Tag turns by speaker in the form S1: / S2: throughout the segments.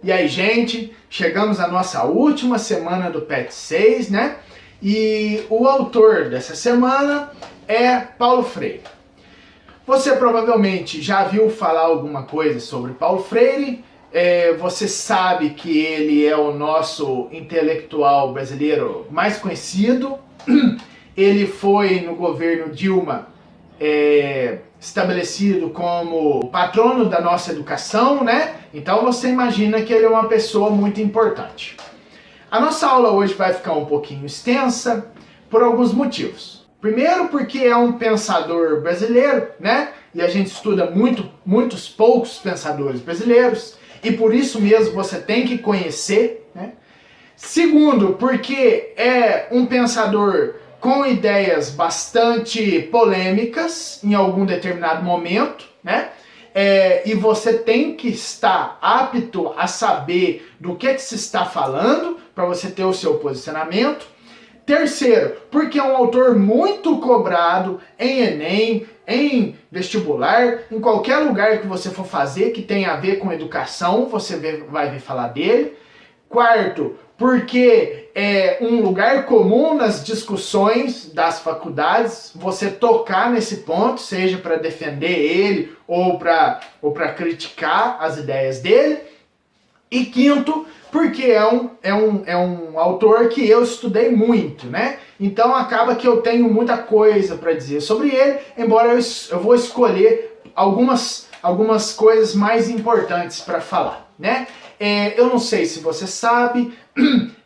S1: E aí, gente, chegamos à nossa última semana do PET 6, né? E o autor dessa semana é Paulo Freire. Você provavelmente já viu falar alguma coisa sobre Paulo Freire. Você sabe que ele é o nosso intelectual brasileiro mais conhecido. Ele foi, no governo Dilma, estabelecido como patrono da nossa educação, né? Então você imagina que ele é uma pessoa muito importante. A nossa aula hoje vai ficar um pouquinho extensa por alguns motivos. Primeiro, porque é um pensador brasileiro, né? E a gente estuda muitos poucos pensadores brasileiros, e por isso mesmo você tem que conhecer, né? Segundo, porque é um pensador com ideias bastante polêmicas em algum determinado momento, né? E você tem que estar apto a saber do que se está falando para você ter o seu posicionamento. Terceiro, porque é um autor muito cobrado em Enem, em vestibular, em qualquer lugar que você for fazer que tenha a ver com educação, você vai ver falar dele. Quarto, porque é um lugar comum nas discussões das faculdades você tocar nesse ponto, seja para defender ele ou para criticar as ideias dele. E quinto, porque é um autor que eu estudei muito, né? Então acaba que eu tenho muita coisa para dizer sobre ele, embora eu vou escolher algumas coisas mais importantes para falar, né? Eu não sei se você sabe,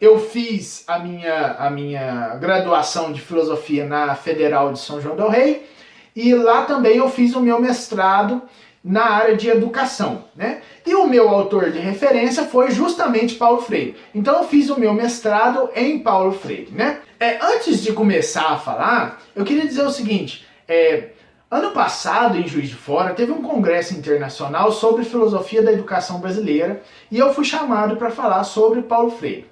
S1: eu fiz a minha graduação de filosofia na Federal de São João del Rei, e lá também eu fiz o meu mestrado na área de educação, né? E o meu autor de referência foi justamente Paulo Freire. Então eu fiz o meu mestrado em Paulo Freire, né? Antes de começar a falar, eu queria dizer o seguinte: ano passado, em Juiz de Fora, teve um congresso internacional sobre filosofia da educação brasileira, e eu fui chamado para falar sobre Paulo Freire.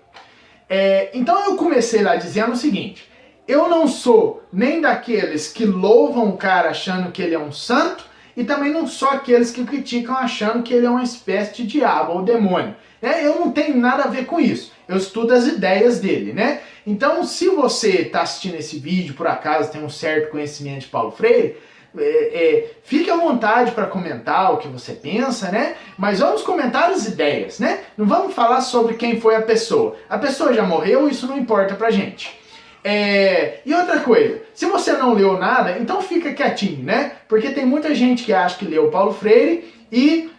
S1: Então eu comecei lá dizendo o seguinte: eu não sou nem daqueles que louvam o cara achando que ele é um santo, e também não sou aqueles que criticam achando que ele é uma espécie de diabo ou demônio. Eu não tenho nada a ver com isso. Eu estudo as ideias dele, né? Então, se você está assistindo esse vídeo, por acaso tem um certo conhecimento de Paulo Freire, fique à vontade para comentar o que você pensa, né? Mas vamos comentar as ideias, né? Não vamos falar sobre quem foi a pessoa. A pessoa já morreu, isso não importa pra gente. E outra coisa, se você não leu nada, então fica quietinho, né? Porque tem muita gente que acha que leu Paulo Freire e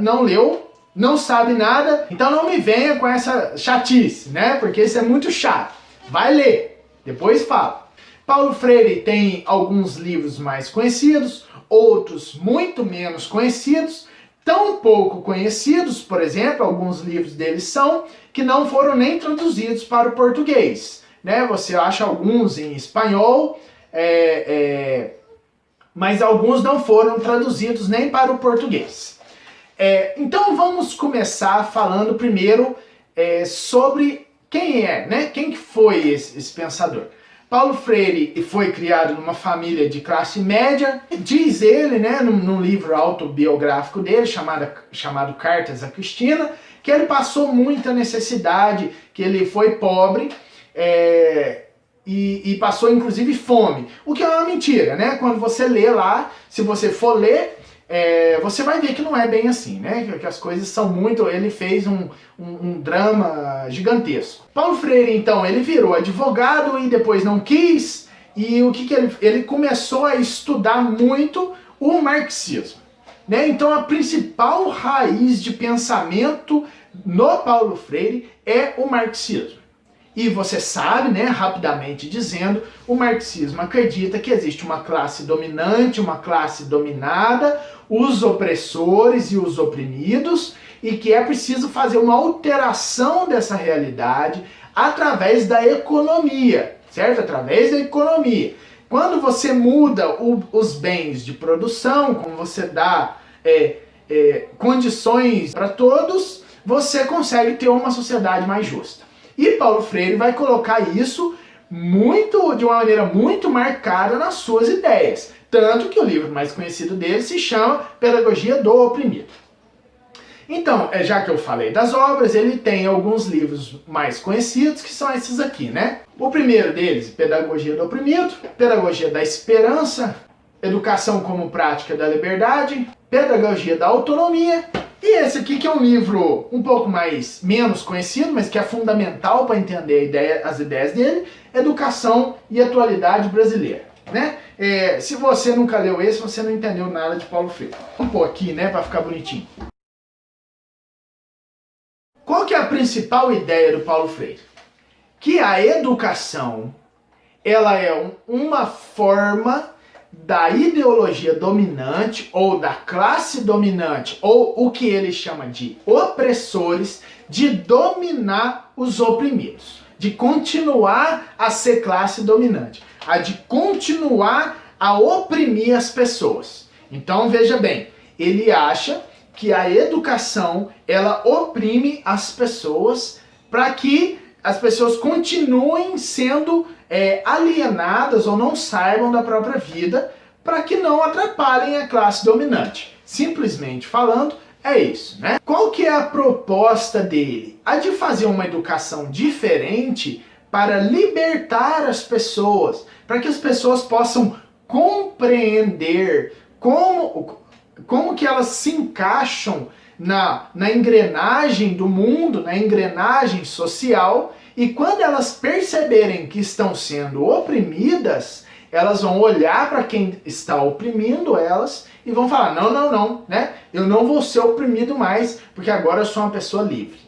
S1: não leu, não sabe nada, então não me venha com essa chatice, né? Porque isso é muito chato. Vai ler, depois fala. Paulo Freire tem alguns livros mais conhecidos, outros muito menos conhecidos, tão pouco conhecidos, por exemplo, alguns livros dele são, que não foram nem traduzidos para o português. Né? Você acha alguns em espanhol, mas alguns não foram traduzidos nem para o português. Então vamos começar falando primeiro sobre quem é, né? Quem que foi esse pensador. Paulo Freire foi criado numa família de classe média, diz ele, né, num livro autobiográfico dele, chamado Cartas a Cristina, que ele passou muita necessidade, que ele foi pobre, e passou inclusive fome, o que é uma mentira, né? Quando você lê lá, se você for ler, você vai ver que não é bem assim, né? Que as coisas são muito... Ele fez um drama gigantesco. Paulo Freire, então, ele virou advogado e depois não quis, e o que ele começou a estudar muito o marxismo, né? Então a principal raiz de pensamento no Paulo Freire é o marxismo. E você sabe, né, rapidamente dizendo, o marxismo acredita que existe uma classe dominante, uma classe dominada, os opressores e os oprimidos, e que é preciso fazer uma alteração dessa realidade através da economia, certo? Através da economia. Quando você muda os bens de produção, como você dá condições para todos, você consegue ter uma sociedade mais justa. E Paulo Freire vai colocar isso de uma maneira muito marcada nas suas ideias. Tanto que o livro mais conhecido dele se chama Pedagogia do Oprimido. Então, já que eu falei das obras, ele tem alguns livros mais conhecidos, que são esses aqui, né? O primeiro deles, Pedagogia do Oprimido, Pedagogia da Esperança, Educação como Prática da Liberdade, Pedagogia da Autonomia, e esse aqui que é um livro um pouco menos conhecido, mas que é fundamental para entender as ideias dele, Educação e Atualidade Brasileira, né? Se você nunca leu esse, você não entendeu nada de Paulo Freire. Vamos pôr aqui, né, para ficar bonitinho. Qual que é a principal ideia do Paulo Freire? Que a educação, ela é uma forma da ideologia dominante, ou da classe dominante, ou o que ele chama de opressores, de dominar os oprimidos, de continuar a ser classe dominante, de continuar a oprimir as pessoas. Então veja bem, ele acha que a educação, ela oprime as pessoas para que as pessoas continuem sendo alienadas ou não saibam da própria vida, para que não atrapalhem a classe dominante. Simplesmente falando, é isso, né? Qual que é a proposta dele? A de fazer uma educação diferente para libertar as pessoas, para que as pessoas possam compreender como que elas se encaixam na engrenagem do mundo, na engrenagem social, e quando elas perceberem que estão sendo oprimidas, elas vão olhar para quem está oprimindo elas e vão falar, não, né? Eu não vou ser oprimido mais, porque agora eu sou uma pessoa livre.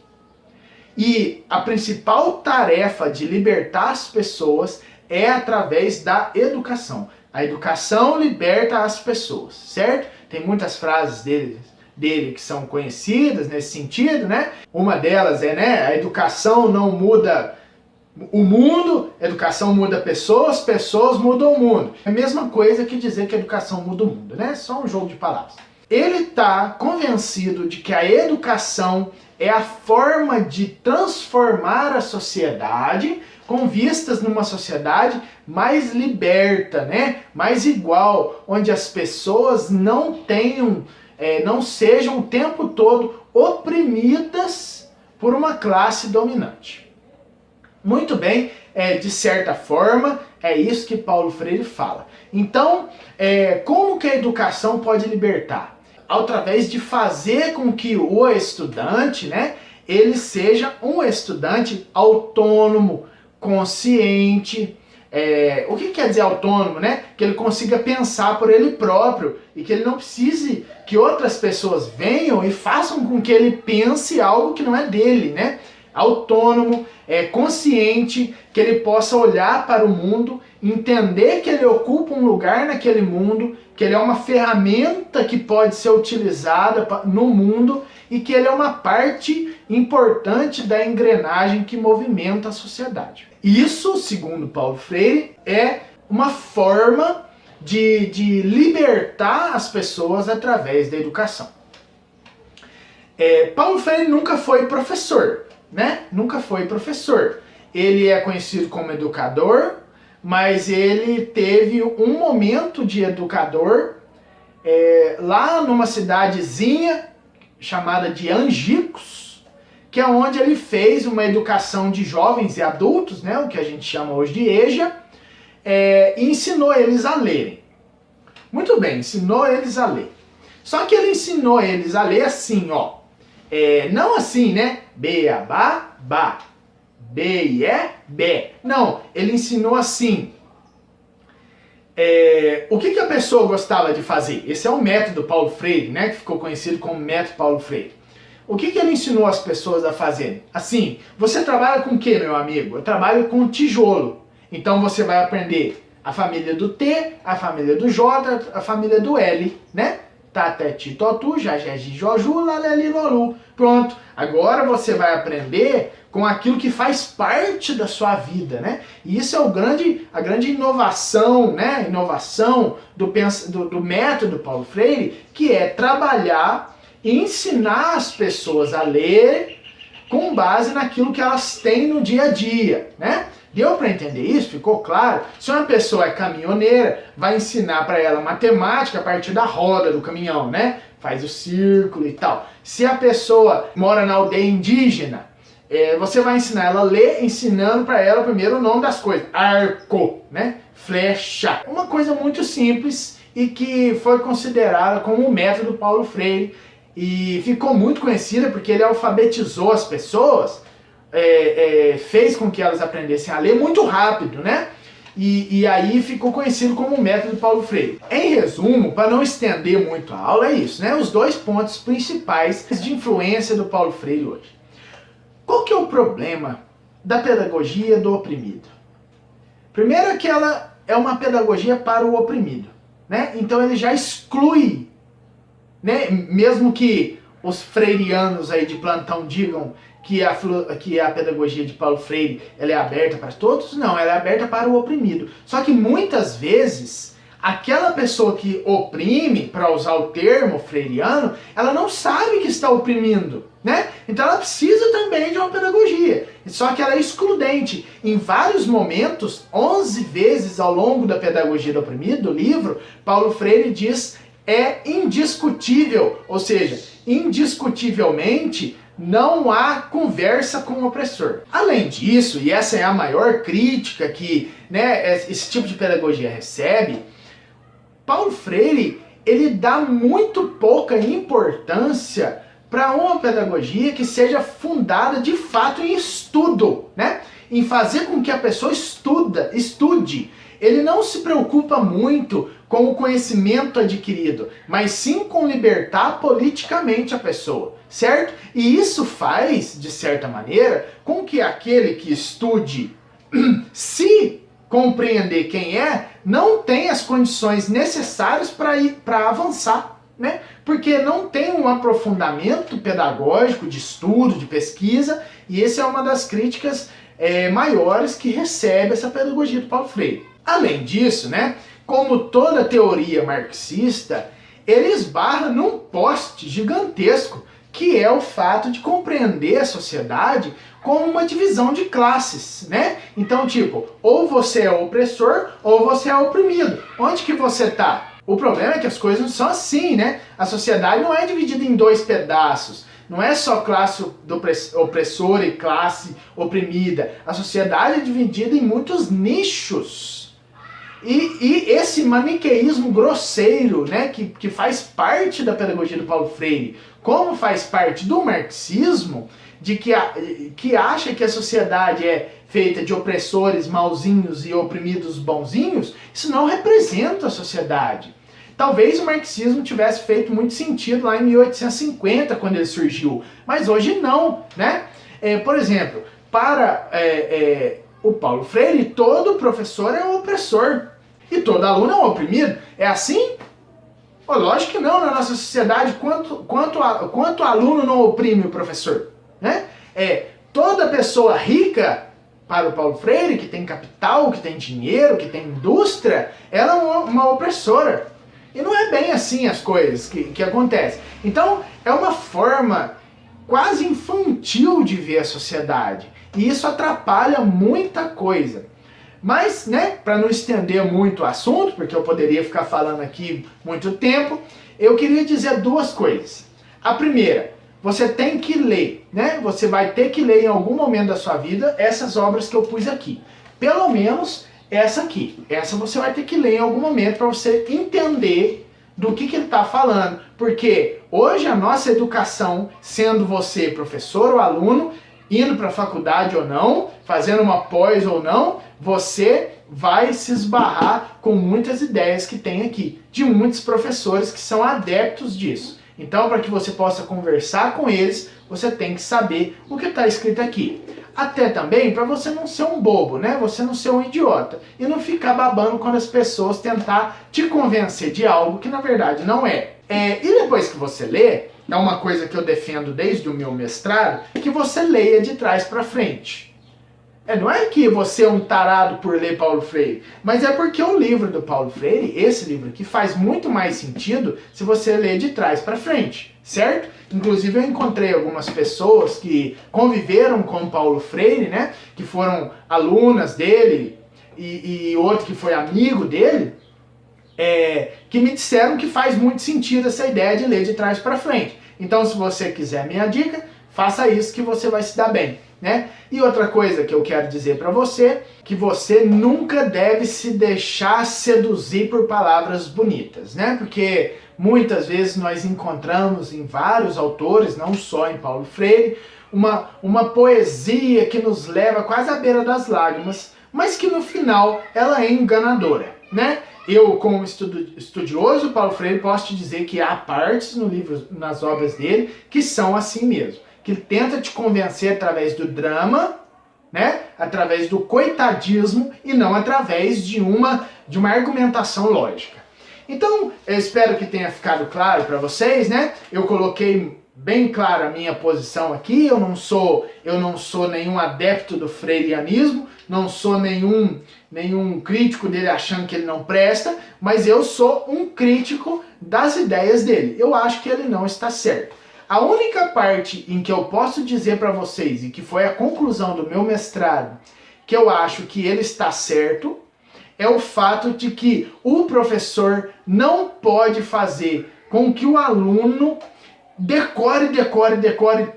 S1: E a principal tarefa de libertar as pessoas é através da educação. A educação liberta as pessoas, certo? Tem muitas frases dele que são conhecidas nesse sentido, né? Uma delas é, né, a educação não muda o mundo, a educação muda pessoas, pessoas mudam o mundo. É a mesma coisa que dizer que a educação muda o mundo, né? Só um jogo de palavras. Ele está convencido de que a educação é a forma de transformar a sociedade com vistas numa sociedade mais liberta, né? Mais igual, onde as pessoas não sejam o tempo todo oprimidas por uma classe dominante. Muito bem, de certa forma, é isso que Paulo Freire fala. Então, como que a educação pode libertar? Através de fazer com que o estudante, né, ele seja um estudante autônomo, consciente. O que quer dizer autônomo, né? Que ele consiga pensar por ele próprio e que ele não precise que outras pessoas venham e façam com que ele pense algo que não é dele, né? Autônomo, consciente, que ele possa olhar para o mundo, entender que ele ocupa um lugar naquele mundo, que ele é uma ferramenta que pode ser utilizada no mundo e que ele é uma parte importante da engrenagem que movimenta a sociedade. Isso, segundo Paulo Freire, é uma forma de libertar as pessoas através da educação. Paulo Freire nunca foi professor, né? Nunca foi professor. Ele é conhecido como educador, mas ele teve um momento de educador lá numa cidadezinha chamada de Angicos, que é onde ele fez uma educação de jovens e adultos, né, o que a gente chama hoje de EJA, e ensinou eles a lerem. Muito bem, ensinou eles a ler. Só que ele ensinou eles a ler assim, ó. Não assim, né? Beabá, ba. Be, be. Não, ele ensinou assim. O que a pessoa gostava de fazer? Esse é o método Paulo Freire, né? Que ficou conhecido como método Paulo Freire. O que ele ensinou as pessoas a fazerem? Assim, você trabalha com o que, meu amigo? Eu trabalho com tijolo. Então você vai aprender a família do T, a família do J, a família do L, né? Taté, titotu, jajé, joju, laleli, lolu. Pronto. Agora você vai aprender com aquilo que faz parte da sua vida, né? E isso é a grande inovação, né? Inovação do método Paulo Freire, que é trabalhar e ensinar as pessoas a ler com base naquilo que elas têm no dia a dia, né? Deu para entender isso? Ficou claro? Se uma pessoa é caminhoneira, vai ensinar para ela matemática a partir da roda do caminhão, né? Faz o círculo e tal. Se a pessoa mora na aldeia indígena, você vai ensinar ela a ler, ensinando para ela primeiro o nome das coisas. Arco, né? Flecha. Uma coisa muito simples e que foi considerada como o método Paulo Freire e ficou muito conhecida porque ele alfabetizou as pessoas, fez com que elas aprendessem a ler muito rápido, né? E aí ficou conhecido como o método Paulo Freire. Em resumo, para não estender muito a aula, é isso, né? Os 2 pontos principais de influência do Paulo Freire hoje. Qual que é o problema da pedagogia do oprimido? Primeiro é que ela é uma pedagogia para o oprimido, né? Então ele já exclui, né? Mesmo que os freirianos aí de plantão digam que a pedagogia de Paulo Freire ela é aberta para todos, não, ela é aberta para o oprimido. Só que muitas vezes aquela pessoa que oprime, para usar o termo freiriano, ela não sabe que está oprimindo, né? Então ela precisa também de uma pedagogia. Só que ela é excludente. Em vários momentos, 11 vezes ao longo da pedagogia do oprimido, do livro, Paulo Freire diz indiscutível, ou seja, indiscutivelmente não há conversa com o opressor. Além disso, e essa é a maior crítica que, né, esse tipo de pedagogia recebe, Paulo Freire ele dá muito pouca importância para uma pedagogia que seja fundada de fato em estudo, né? Em fazer com que a pessoa estude. Ele não se preocupa muito com o conhecimento adquirido, mas sim com libertar politicamente a pessoa, certo? E isso faz, de certa maneira, com que aquele que estude, se compreender quem é, não tem as condições necessárias para avançar, né? Porque não tem um aprofundamento pedagógico de estudo, de pesquisa, e essa é uma das críticas maiores que recebe essa pedagogia do Paulo Freire. Além disso, né, como toda teoria marxista, ele esbarra num poste gigantesco, que é o fato de compreender a sociedade como uma divisão de classes, né? Então, tipo, ou você é opressor ou você é oprimido. Onde que você tá? O problema é que as coisas não são assim, né? A sociedade não é dividida em 2 pedaços. Não é só classe do opressor e classe oprimida. A sociedade é dividida em muitos nichos. E esse maniqueísmo grosseiro, né, que faz parte da pedagogia do Paulo Freire, como faz parte do marxismo, de que acha que a sociedade é feita de opressores mauzinhos e oprimidos bonzinhos, isso não representa a sociedade. Talvez o marxismo tivesse feito muito sentido lá em 1850, quando ele surgiu, mas hoje não, né? Por exemplo, para o Paulo Freire, todo professor é um opressor e todo aluno é um oprimido. É assim? Lógico que não, na nossa sociedade, quanto aluno não oprime o professor? Né? Toda pessoa rica, para o Paulo Freire, que tem capital, que tem dinheiro, que tem indústria, ela é uma opressora. E não é bem assim as coisas que acontecem. Então, é uma forma quase infantil de ver a sociedade. E isso atrapalha muita coisa. Mas, né, para não estender muito o assunto, porque eu poderia ficar falando aqui muito tempo, eu queria dizer 2 coisas. A primeira, você tem que ler, né? Você vai ter que ler em algum momento da sua vida essas obras que eu pus aqui. Pelo menos essa aqui. Essa você vai ter que ler em algum momento para você entender do que ele está falando. Porque hoje a nossa educação, sendo você professor ou aluno, indo para a faculdade ou não, fazendo uma pós ou não, você vai se esbarrar com muitas ideias que tem aqui, de muitos professores que são adeptos disso. Então, para que você possa conversar com eles, você tem que saber o que está escrito aqui. Até também para você não ser um bobo, né? Você não ser um idiota. E não ficar babando quando as pessoas tentar te convencer de algo que na verdade não é. E depois que você lê, é uma coisa que eu defendo desde o meu mestrado, que você leia de trás para frente. Não é que você é um tarado por ler Paulo Freire, mas é porque o livro do Paulo Freire, esse livro aqui, faz muito mais sentido se você ler de trás para frente, certo? Inclusive eu encontrei algumas pessoas que conviveram com Paulo Freire, né? Que foram alunas dele e outro que foi amigo dele, que me disseram que faz muito sentido essa ideia de ler de trás para frente. Então, se você quiser a minha dica, faça isso que você vai se dar bem, né? E outra coisa que eu quero dizer para você, que você nunca deve se deixar seduzir por palavras bonitas, né? Porque muitas vezes nós encontramos em vários autores, não só em Paulo Freire, uma poesia que nos leva quase à beira das lágrimas, mas que no final ela é enganadora, né? Eu, como estudioso Paulo Freire, posso te dizer que há partes no livro, nas obras dele, que são assim mesmo. Que ele tenta te convencer através do drama, né? Através do coitadismo e não através de uma argumentação lógica. Então, eu espero que tenha ficado claro para vocês, né? Eu coloquei bem claro a minha posição aqui. Eu não sou nenhum adepto do freirianismo, não sou nenhum crítico dele achando que ele não presta, mas eu sou um crítico das ideias dele. Eu acho que ele não está certo. A única parte em que eu posso dizer para vocês, e que foi a conclusão do meu mestrado, que eu acho que ele está certo, é o fato de que o professor não pode fazer com que o aluno decore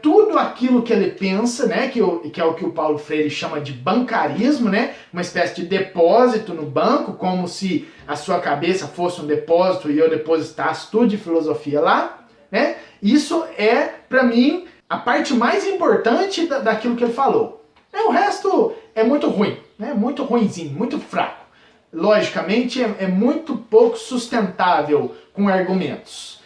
S1: tudo aquilo que ele pensa, né? Que é o que o Paulo Freire chama de bancarismo, né? Uma espécie de depósito no banco, como se a sua cabeça fosse um depósito e eu depositasse tudo de filosofia lá, né? Isso é, para mim, a parte mais importante daquilo que ele falou. O resto é muito ruim, né? Muito ruinzinho, muito fraco. Logicamente, é muito pouco sustentável com argumentos.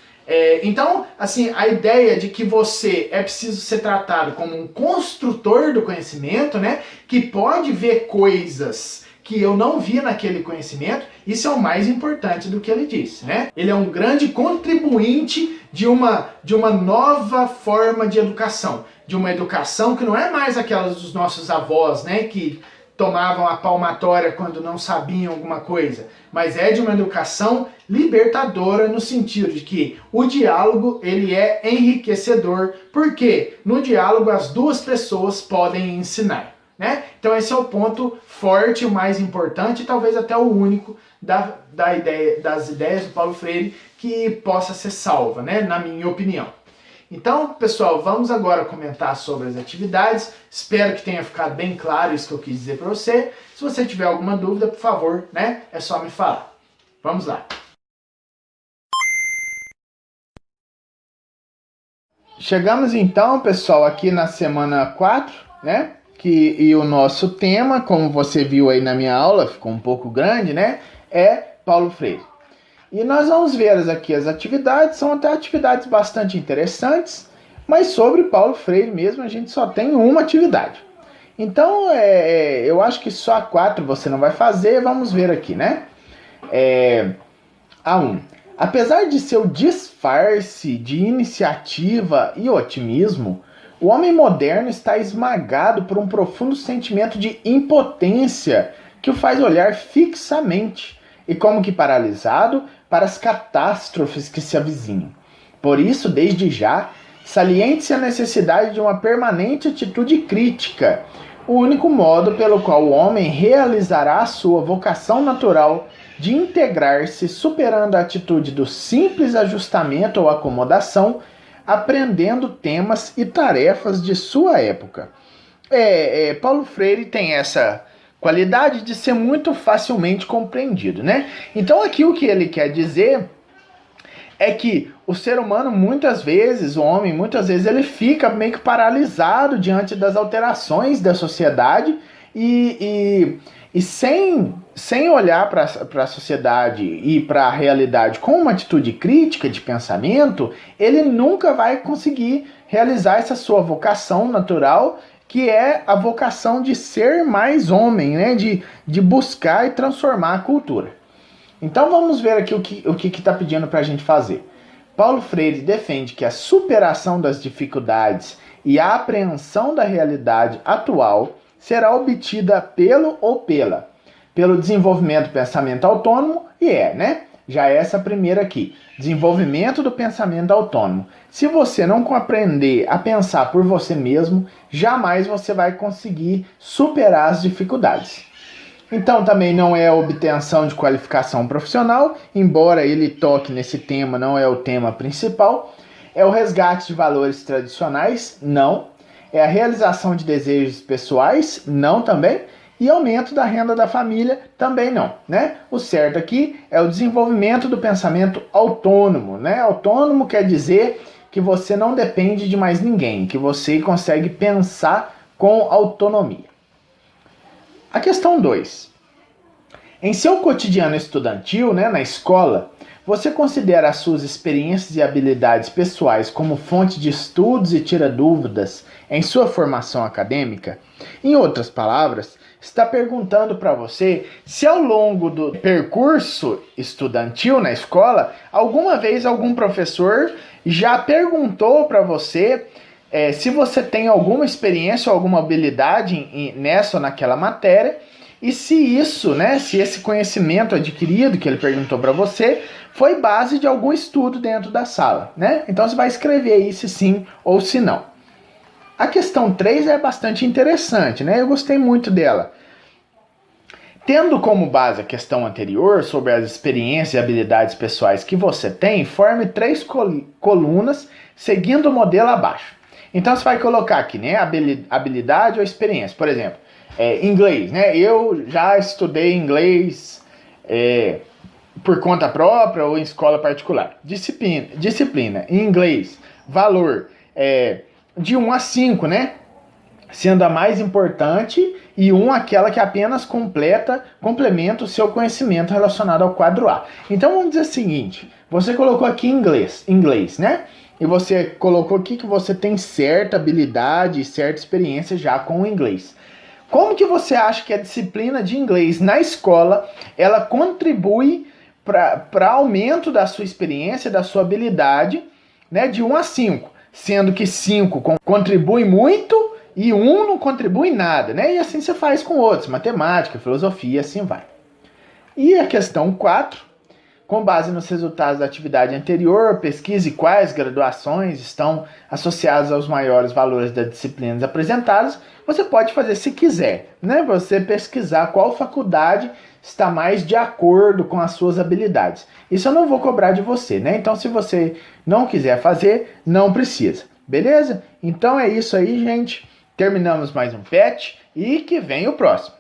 S1: Então, assim, a ideia de que você é preciso ser tratado como um construtor do conhecimento, né, que pode ver coisas que eu não vi naquele conhecimento, isso é o mais importante do que ele disse, né? Ele é um grande contribuinte de uma nova forma de educação, de uma educação que não é mais aquela dos nossos avós, né, que tomavam a palmatória quando não sabiam alguma coisa, mas é de uma educação libertadora no sentido de que o diálogo ele é enriquecedor, porque no diálogo as duas pessoas podem ensinar, né? Então esse é o ponto forte, o mais importante, e talvez até o único das ideias do Paulo Freire que possa ser salva, né? Na minha opinião. Então, pessoal, vamos agora comentar sobre as atividades. Espero que tenha ficado bem claro isso que eu quis dizer para você. Se você tiver alguma dúvida, por favor, né, é só me falar. Vamos lá. Chegamos então, pessoal, aqui na semana 4, né? E o nosso tema, como você viu aí na minha aula, ficou um pouco grande, né? É Paulo Freire. E nós vamos ver aqui as atividades, são até atividades bastante interessantes, mas sobre Paulo Freire mesmo a gente só tem uma atividade. Então, eu acho que só a 4 você não vai fazer, vamos ver aqui, né? A 1. Apesar de seu disfarce de iniciativa e otimismo, o homem moderno está esmagado por um profundo sentimento de impotência que o faz olhar fixamente e como que paralisado para as catástrofes que se avizinham. Por isso, desde já, saliente-se a necessidade de uma permanente atitude crítica, o único modo pelo qual o homem realizará a sua vocação natural de integrar-se, superando a atitude do simples ajustamento ou acomodação, aprendendo temas e tarefas de sua época. Paulo Freire tem essa qualidade de ser muito facilmente compreendido, né? Então aqui o que ele quer dizer é que o ser humano muitas vezes, o homem muitas vezes, ele fica meio que paralisado diante das alterações da sociedade e sem olhar para a sociedade e para a realidade com uma atitude crítica de pensamento, ele nunca vai conseguir realizar essa sua vocação natural, que é a vocação de ser mais homem, né? De buscar e transformar a cultura. Então vamos ver aqui o que está pedindo para a gente fazer. Paulo Freire defende que a superação das dificuldades e a apreensão da realidade atual será obtida pelo desenvolvimento do pensamento autônomo e né? Já essa primeira aqui, desenvolvimento do pensamento autônomo. Se você não aprender a pensar por você mesmo, jamais você vai conseguir superar as dificuldades. Então também não é a obtenção de qualificação profissional, embora ele toque nesse tema, não é o tema principal. É o resgate de valores tradicionais? Não. É a realização de desejos pessoais? Não também. E aumento da renda da família? Também não, né? O certo aqui é o desenvolvimento do pensamento autônomo, né? Autônomo quer dizer que você não depende de mais ninguém, que você consegue pensar com autonomia. A questão 2. Em seu cotidiano estudantil, né, na escola, você considera as suas experiências e habilidades pessoais como fonte de estudos e tira dúvidas em sua formação acadêmica? Em outras palavras, está perguntando para você se ao longo do percurso estudantil na escola, alguma vez algum professor já perguntou para você se você tem alguma experiência ou alguma habilidade nessa ou naquela matéria, e se isso, né, se esse conhecimento adquirido que ele perguntou para você foi base de algum estudo dentro da sala, né? Então você vai escrever aí se sim ou se não. A questão 3 é bastante interessante, né? Eu gostei muito dela. Tendo como base a questão anterior sobre as experiências e habilidades pessoais que você tem, forme 3 colunas seguindo o modelo abaixo. Então você vai colocar aqui, né, habilidade ou experiência. Por exemplo, inglês, né? Eu já estudei inglês por conta própria ou em escola particular. Disciplina em inglês, valor de 1 a 5, né? Sendo a mais importante e 1 aquela que apenas complementa o seu conhecimento relacionado ao quadro A. Então vamos dizer o seguinte, você colocou aqui inglês, né? E você colocou aqui que você tem certa habilidade e certa experiência já com o inglês. Como que você acha que a disciplina de inglês na escola, ela contribui para aumento da sua experiência, da sua habilidade, né, de 1 a 5, sendo que 5 contribui muito e 1 não contribui nada, né? E assim você faz com outros, matemática, filosofia, assim vai. E a questão 4, com base nos resultados da atividade anterior, pesquise quais graduações estão associadas aos maiores valores das disciplinas apresentadas. Você pode fazer se quiser, né? Você pesquisar qual faculdade está mais de acordo com as suas habilidades. Isso eu não vou cobrar de você, né? Então se você não quiser fazer, não precisa. Beleza? Então é isso aí, gente. Terminamos mais um PET e que vem o próximo.